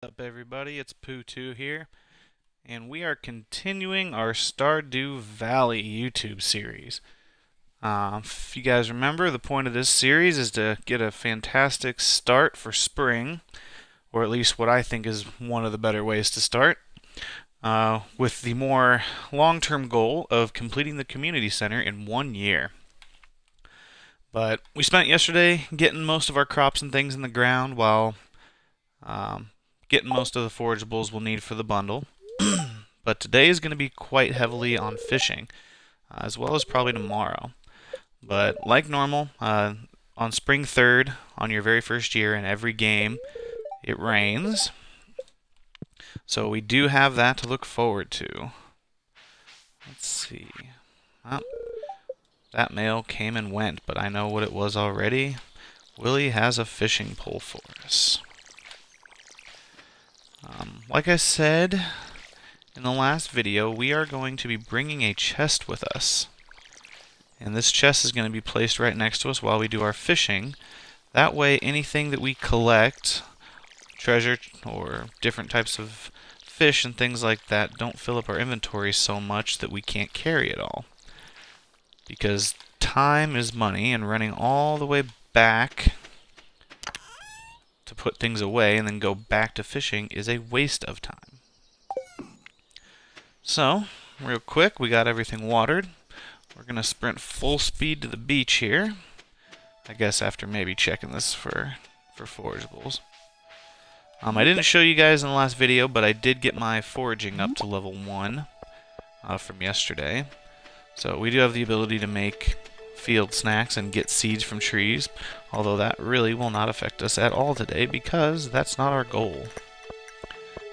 What's up, everybody? It's Po0two here, and we are continuing our Stardew Valley YouTube series. If you guys remember, the point of this series is to get a fantastic start for spring, or at least what I think is one of the better ways to start, with the more long-term goal of completing the community center in 1 year. But we spent yesterday getting most of our crops and things in the ground while getting most of the forageables we'll need for the bundle. But today is going to be quite heavily on fishing, as well as probably tomorrow. But like normal, on spring 3rd, on your very first year in every game, it rains. So we do have that to look forward to. Let's see. Oh, that mail came and went, but I know what it was already. Willie has a fishing pole for us. Like I said in the last video, we are going to be bringing a chest with us. And this chest is going to be placed right next to us while we do our fishing. That way, anything that we collect, treasure or different types of fish and things like that, don't fill up our inventory so much that we can't carry it all. Because time is money, and running all the way back to put things away and then go back to fishing is a waste of time. So, real quick, we got everything watered. We're going to sprint full speed to the beach here. I guess after maybe checking this for forageables. I didn't show you guys in the last video, but I did get my foraging up to level 1 from yesterday. So we do have the ability to make field snacks and get seeds from trees, although that really will not affect us at all today because that's not our goal.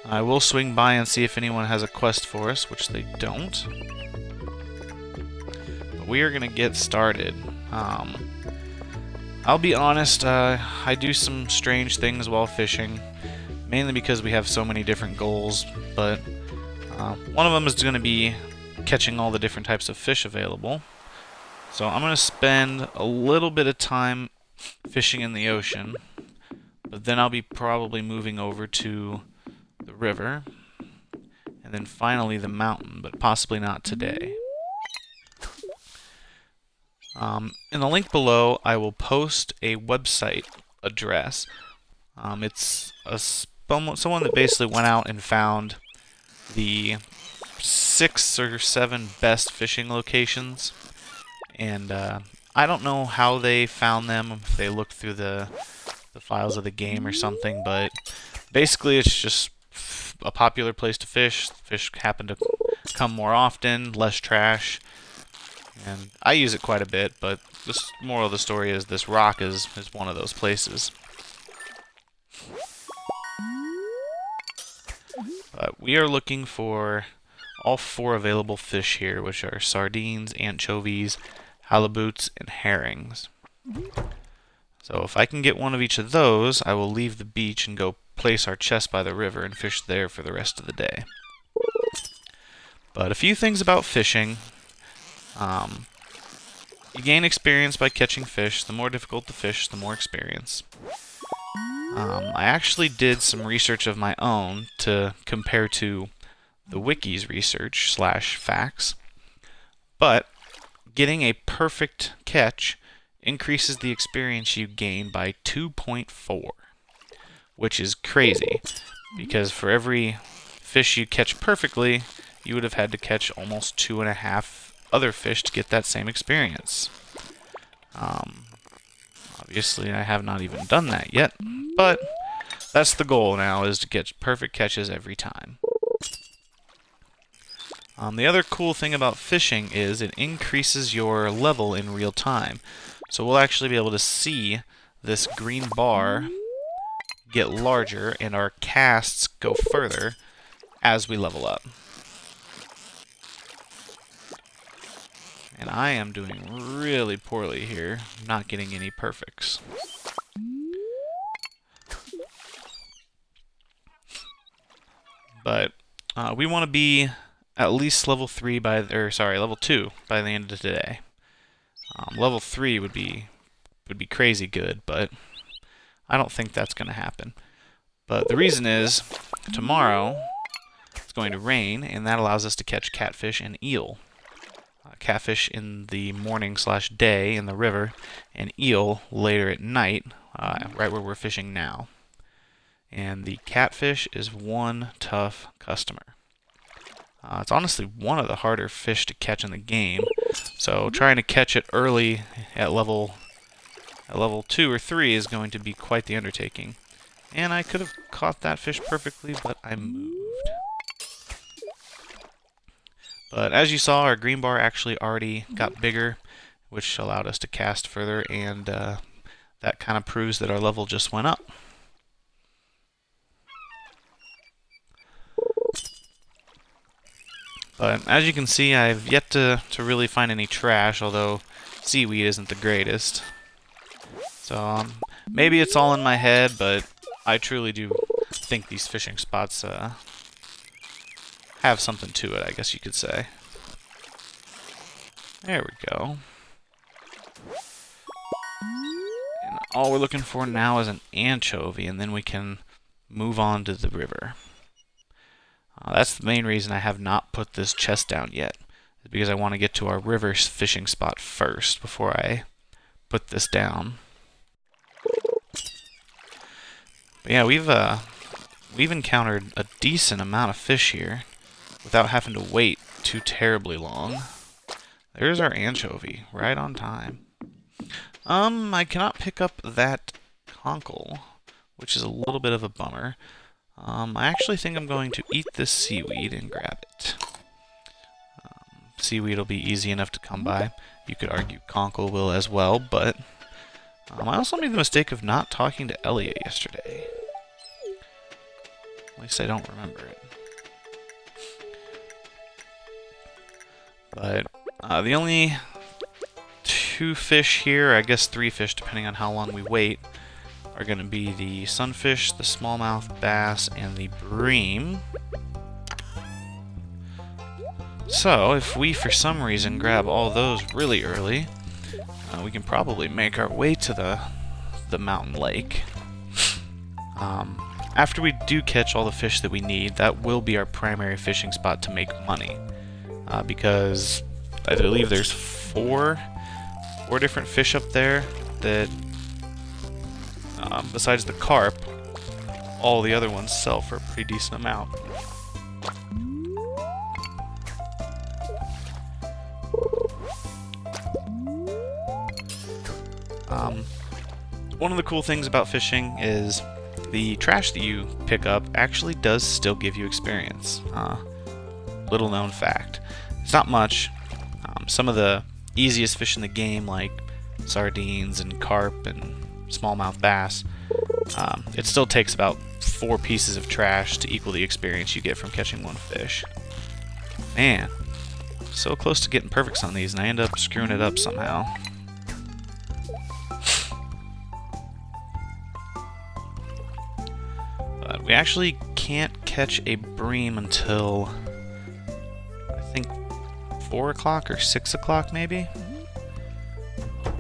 I will swing by and see if anyone has a quest for us, which they don't. But we are going to get started. I'll be honest, I do some strange things while fishing, mainly because we have so many different goals, but one of them is going to be catching all the different types of fish available. So I'm going to spend a little bit of time fishing in the ocean, but then I'll be probably moving over to the river, and then finally the mountain, but possibly not today. In the link below, I will post a website address. It's someone that basically went out and found the 6 or 7 best fishing locations. And I don't know how they found them, if they looked through the files of the game or something, but basically it's just a popular place to fish. Fish happen to come more often, less trash, and I use it quite a bit, but the moral of the story is this rock is one of those places. But we are looking for all 4 available fish here, which are sardines, anchovies, halibuts, and herrings. So if I can get one of each of those, I will leave the beach and go place our chest by the river and fish there for the rest of the day. But a few things about fishing. You gain experience by catching fish. The more difficult the fish, the more experience. I actually did some research of my own to compare to the wiki's research / facts. But getting a perfect catch increases the experience you gain by 2.4, which is crazy, because for every fish you catch perfectly, you would have had to catch almost 2.5 other fish to get that same experience. Obviously, I have not even done that yet, but that's the goal now, is to get perfect catches every time. The other cool thing about fishing is it increases your level in real time. So we'll actually be able to see this green bar get larger and our casts go further as we level up. And I am doing really poorly here, not getting any perfects. But we want to be at least level 2 by the end of today. Level 3 would be crazy good, but I don't think that's going to happen. But the reason is, tomorrow it's going to rain, and that allows us to catch catfish and eel. Catfish in the morning/day in the river, and eel later at night, right where we're fishing now. And the catfish is one tough customer. It's honestly one of the harder fish to catch in the game, so trying to catch it early at level 2 or 3 is going to be quite the undertaking. And I could have caught that fish perfectly, but I moved. But as you saw, our green bar actually already got bigger, which allowed us to cast further, and that kind of proves that our level just went up. But as you can see, I've yet to really find any trash, although seaweed isn't the greatest. So maybe it's all in my head, but I truly do think these fishing spots have something to it, I guess you could say. There we go. And all we're looking for now is an anchovy, and then we can move on to the river. That's the main reason I have not put this chest down yet, is because I want to get to our river fishing spot first before I put this down. But yeah, we've encountered a decent amount of fish here without having to wait too terribly long. There's our anchovy, right on time. I cannot pick up that conkle, which is a little bit of a bummer. I actually think I'm going to eat this seaweed and grab it. Seaweed will be easy enough to come by. You could argue conkle will as well, but I also made the mistake of not talking to Elliot yesterday. At least I don't remember it. But the only 2 fish here, I guess 3 fish depending on how long we wait, are going to be the sunfish, the smallmouth bass, and the bream. So, if we for some reason grab all those really early, we can probably make our way to the mountain lake. After we do catch all the fish that we need, that will be our primary fishing spot to make money. Because I believe there's 4 different fish up there that besides the carp, all the other ones sell for a pretty decent amount. One of the cool things about fishing is the trash that you pick up actually does still give you experience. Little known fact. It's not much. Some of the easiest fish in the game, like sardines and carp and smallmouth bass, it still takes about 4 pieces of trash to equal the experience you get from catching 1 fish. Man, so close to getting perfects on these, and I end up screwing it up somehow. But we actually can't catch a bream until, I think, 4 o'clock or 6 o'clock maybe?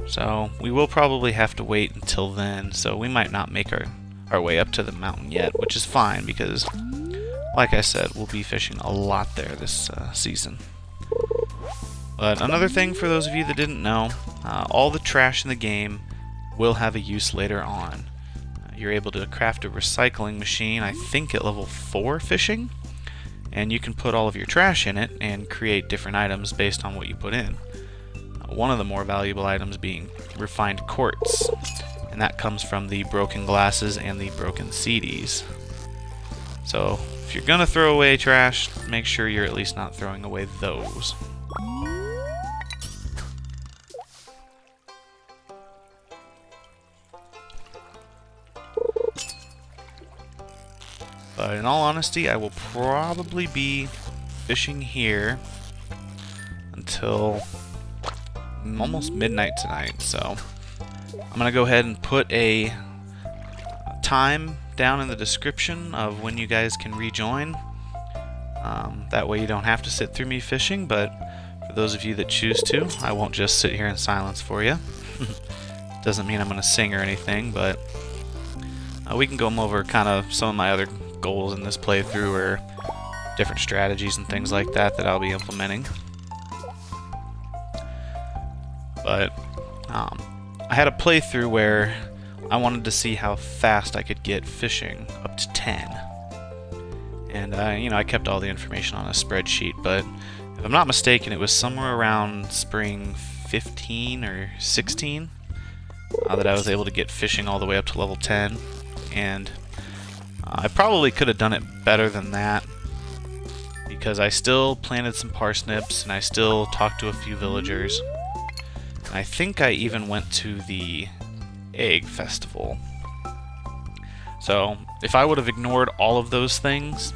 So we will probably have to wait until then, so we might not make our way up to the mountain yet, which is fine because, like I said, we'll be fishing a lot there this season. But another thing for those of you that didn't know, all the trash in the game will have a use later on. You're able to craft a recycling machine, I think at level 4 fishing, and you can put all of your trash in it and create different items based on what you put in. One of the more valuable items being refined quartz, and that comes from the broken glasses and the broken CDs. So if you're gonna throw away trash, make sure you're at least not throwing away those. But in all honesty, I will probably be fishing here until almost midnight tonight, so I'm gonna go ahead and put a time down in the description of when you guys can rejoin. That way you don't have to sit through me fishing, but for those of you that choose to, I won't just sit here in silence for you. Doesn't mean I'm gonna sing or anything, but We can go over kind of some of my other goals in this playthrough, or different strategies and things like that that I'll be implementing. But I had a playthrough where I wanted to see how fast I could get fishing up to 10. And I kept all the information on a spreadsheet, but if I'm not mistaken, it was somewhere around spring 15 or 16 that I was able to get fishing all the way up to level 10. And I probably could have done it better than that, because I still planted some parsnips and I still talked to a few villagers. And I think I even went to the egg festival. So if I would have ignored all of those things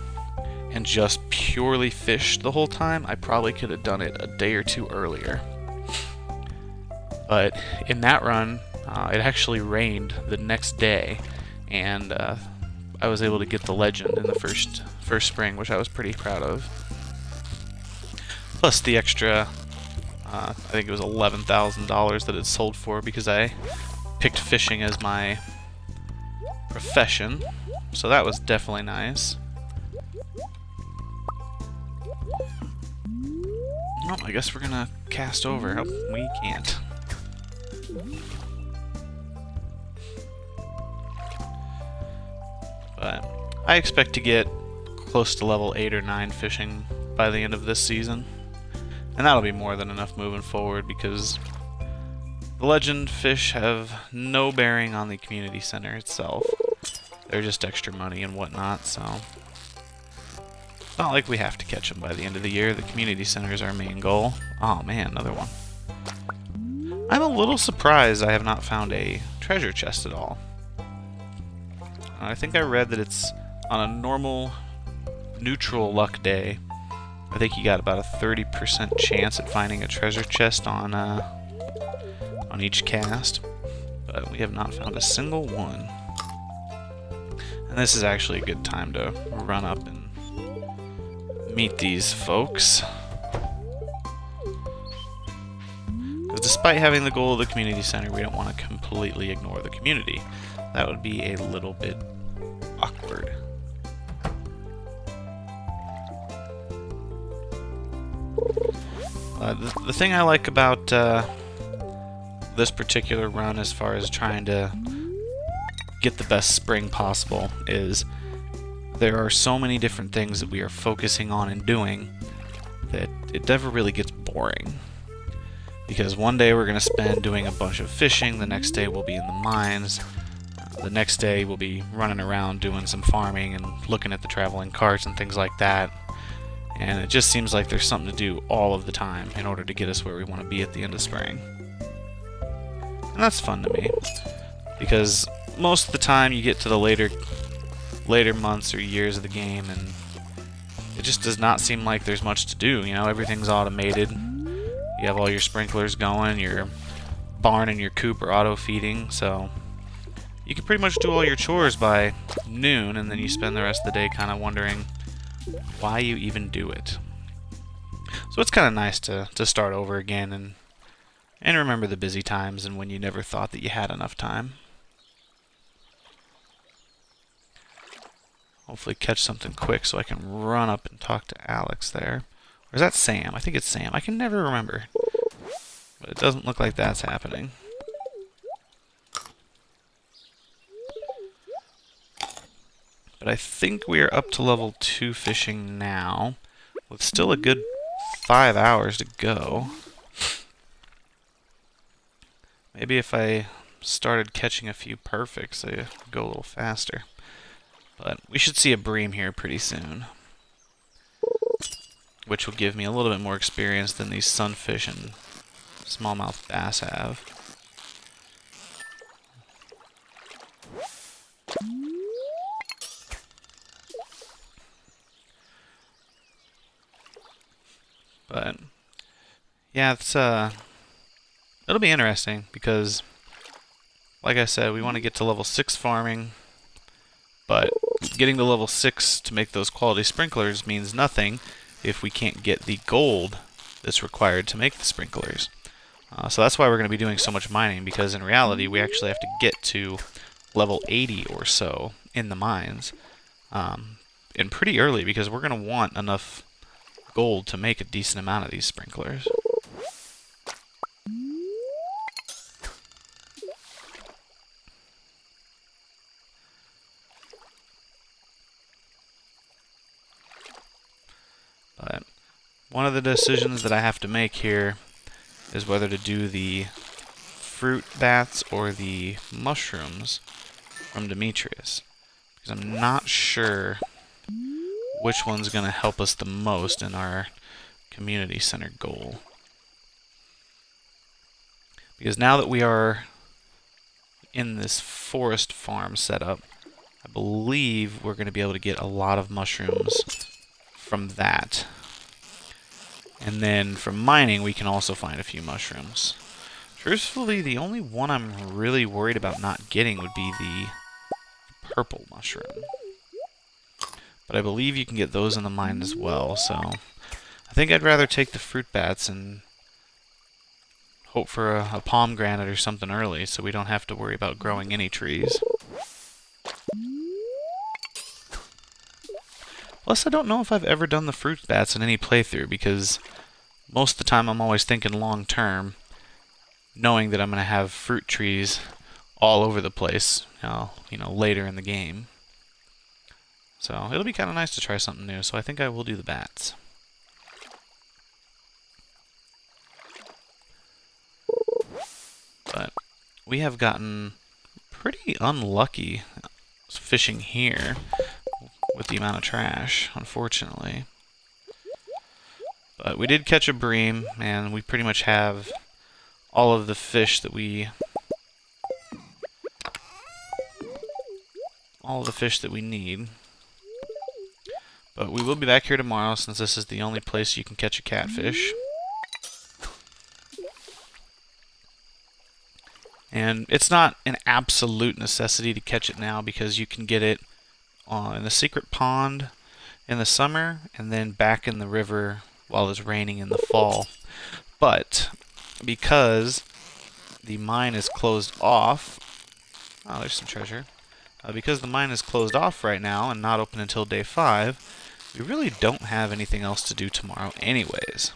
and just purely fished the whole time, I probably could have done it a day or two earlier. But in that run, it actually rained the next day, and I was able to get the legend in the first spring, which I was pretty proud of. Plus the extra, I think it was $11,000 that it sold for, because I picked fishing as my profession, so that was definitely nice. Oh, I guess we're gonna cast over. Oh, we can't. But I expect to get close to level 8 or 9 fishing by the end of this season. And that'll be more than enough moving forward, because the legend fish have no bearing on the community center itself. They're just extra money and whatnot, so it's not like we have to catch them by the end of the year. The community center is our main goal. Oh man, another one. I'm a little surprised I have not found a treasure chest at all. I think I read that it's on a normal, neutral luck day. I think you got about a 30% chance at finding a treasure chest on each cast, but we have not found a single one. And this is actually a good time to run up and meet these folks. Because despite having the goal of the community center, we don't want to completely ignore the community. That would be a little bit awkward. The thing I like about this particular run, as far as trying to get the best spring possible, is there are so many different things that we are focusing on and doing that it never really gets boring. Because one day we're going to spend doing a bunch of fishing, the next day we'll be in the mines, the next day we'll be running around doing some farming and looking at the traveling carts and things like that. And it just seems like there's something to do all of the time in order to get us where we want to be at the end of spring. And that's fun to me, because most of the time you get to the later months or years of the game and it just does not seem like there's much to do. You know, everything's automated. You have all your sprinklers going, your barn and your coop are auto feeding, so you can pretty much do all your chores by noon, and then you spend the rest of the day kind of wondering why you even do it. So it's kind of nice to start over again and remember the busy times and when you never thought that you had enough time. Hopefully catch something quick so I can run up and talk to Alex there. Or is that Sam? I think it's Sam. I can never remember. But it doesn't look like that's happening. But I think we are up to level 2 fishing now, with still a good 5 hours to go. Maybe if I started catching a few perfects, I'd go a little faster. But we should see a bream here pretty soon, which will give me a little bit more experience than these sunfish and smallmouth bass have. But yeah, it's it'll be interesting because, like I said, we want to get to level 6 farming, but getting to level 6 to make those quality sprinklers means nothing if we can't get the gold that's required to make the sprinklers. So that's why we're going to be doing so much mining, because in reality we actually have to get to level 80 or so in the mines. And pretty early, because we're going to want enough gold to make a decent amount of these sprinklers. But one of the decisions that I have to make here is whether to do the fruit bats or the mushrooms from Demetrius. Because I'm not sure which one's going to help us the most in our community center goal. Because now that we are in this forest farm setup, I believe we're going to be able to get a lot of mushrooms from that. And then from mining, we can also find a few mushrooms. Truthfully, the only one I'm really worried about not getting would be the purple mushroom. But I believe you can get those in the mine as well, so I think I'd rather take the fruit bats and hope for a pomegranate or something early so we don't have to worry about growing any trees. Plus, I don't know if I've ever done the fruit bats in any playthrough, because most of the time I'm always thinking long term, knowing that I'm going to have fruit trees all over the place, later in the game. So it'll be kind of nice to try something new, so I think I will do the bats. But we have gotten pretty unlucky fishing here with the amount of trash, unfortunately. But we did catch a bream, and we pretty much have all of the fish that we need. But we will be back here tomorrow, since this is the only place you can catch a catfish. And it's not an absolute necessity to catch it now, because you can get it in the secret pond in the summer, and then back in the river while it's raining in the fall. But because the mine is closed off, oh, there's some treasure. Because the mine is closed off right now and not open until day 5, we really don't have anything else to do tomorrow anyways.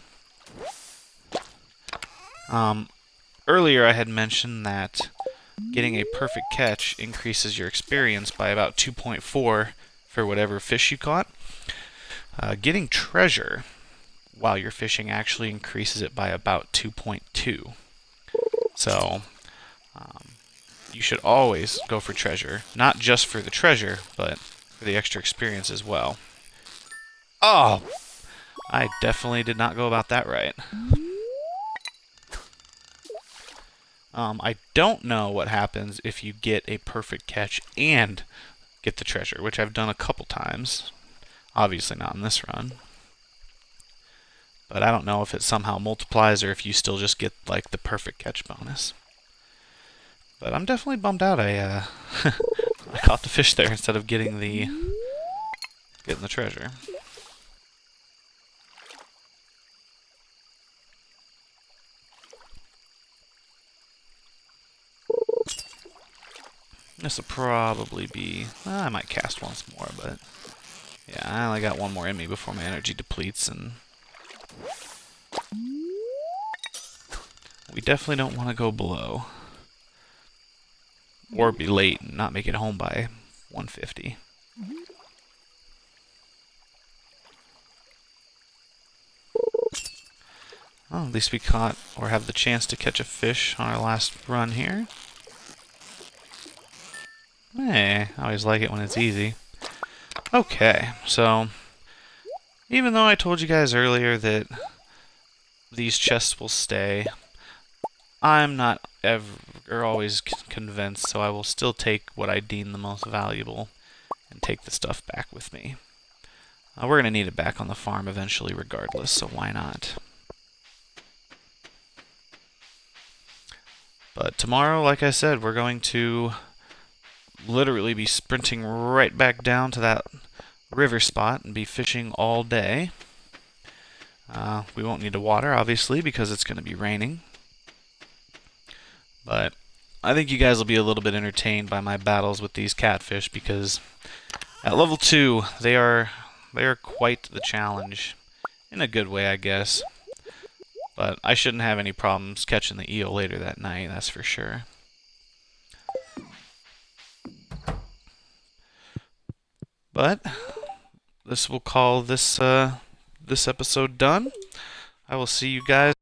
Earlier I had mentioned that getting a perfect catch increases your experience by about 2.4 for whatever fish you caught. Getting treasure while you're fishing actually increases it by about 2.2. So, you should always go for treasure. Not just for the treasure, but for the extra experience as well. Oh! I definitely did not go about that right. I don't know what happens if you get a perfect catch and get the treasure, which I've done a couple times. Obviously not in this run. But I don't know if it somehow multiplies or if you still just get like the perfect catch bonus. But I'm definitely bummed out I caught the fish there instead of getting the treasure. This will probably be... I might cast once more, but... yeah, I only got one more in me before my energy depletes, and... we definitely don't want to go below. Or be late and not make it home by 1:50. Well, at least we caught, or have the chance to catch a fish on our last run here. Hey, I always like it when it's easy. Okay, so even though I told you guys earlier that these chests will stay, I'm not ever always convinced, so I will still take what I deem the most valuable and take the stuff back with me. We're going to need it back on the farm eventually regardless, so why not? But tomorrow, like I said, we're going to literally be sprinting right back down to that river spot and be fishing all day. We won't need to water, obviously, because it's going to be raining. But I think you guys will be a little bit entertained by my battles with these catfish because at level 2, they are quite the challenge. In a good way, I guess. But I shouldn't have any problems catching the eel later that night, that's for sure. But this will call this episode done. I will see you guys